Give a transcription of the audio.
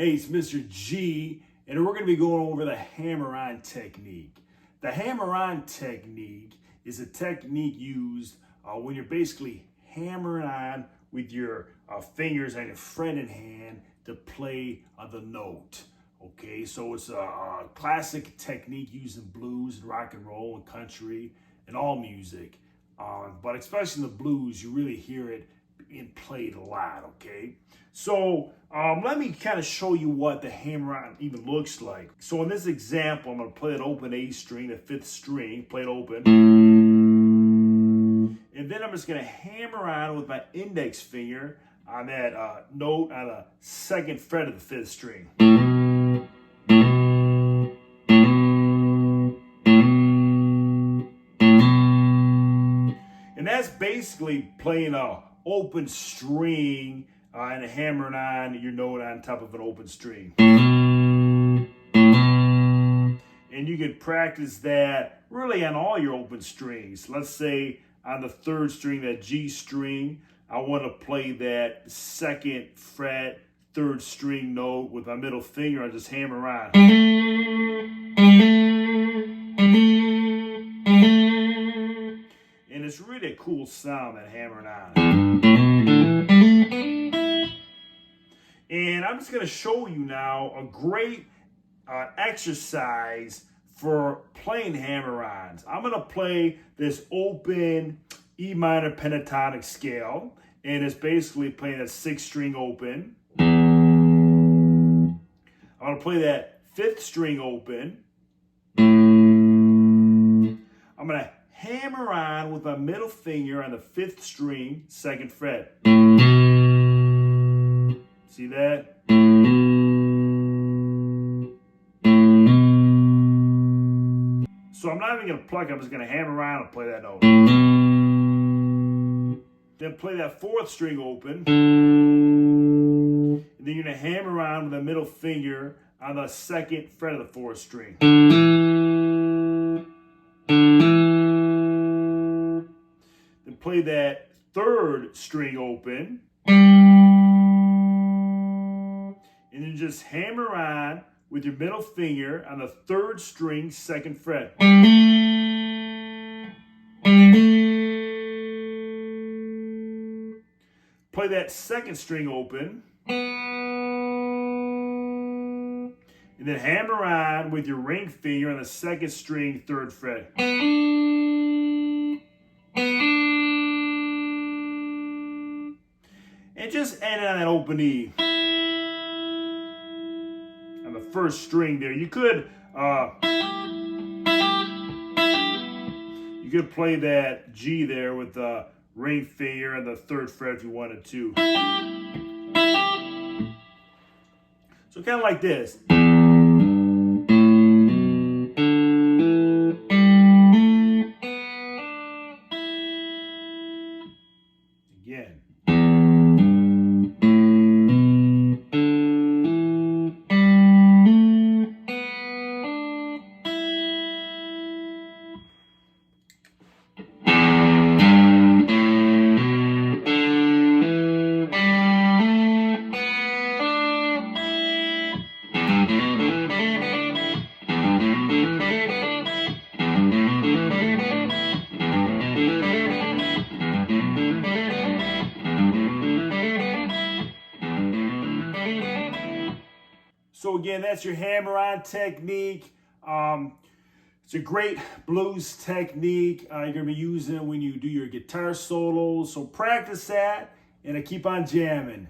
Hey, it's Mr. G, and we're going to be going over the hammer-on technique. The hammer-on technique is a technique used when you're basically hammering on with your fingers and your fretting hand to play the note. Okay, so it's a classic technique used in blues and rock and roll and country and all music. But especially in the blues, you really hear it being played a lot, okay? So let me kind of show you what the hammer-on even looks like. So in this example, I'm going to play an open A string, the 5th string, play it open. And then I'm just going to hammer on with my index finger on that note on the 2nd fret of the 5th string. And that's basically playing a open string and hammering on your note on top of an open string. And you can practice that really on all your open strings. Let's say on the 3rd string, that G string, I want to play that 2nd fret, 3rd string note with my middle finger. I just hammer on. And it's really a cool sound, that hammering on. And I'm just going to show you now a great exercise for playing hammer-ons. I'm going to play this open E minor pentatonic scale, and it's basically playing a 6th string open. I'm going to play that 5th string open. I'm going to hammer on with my middle finger on the 5th string, 2nd fret. See that? So I'm not even going to pluck, I'm just going to hammer around and play that note. Then play that 4th string open. And then you're going to hammer around with the middle finger on the 2nd fret of the 4th string. Then play that 3rd string open. And then just hammer on with your middle finger on the 3rd string, 2nd fret. Play that 2nd string open. And then hammer on with your ring finger on the 2nd string, 3rd fret. And just end it on that open E. On the 1st string there. You could play that G there with the ring finger and the 3rd fret if you wanted to. So kind of like this. Again. So again, that's your hammer-on technique. It's a great blues technique you're going to be using when you do your guitar solos. So practice that and keep on jamming.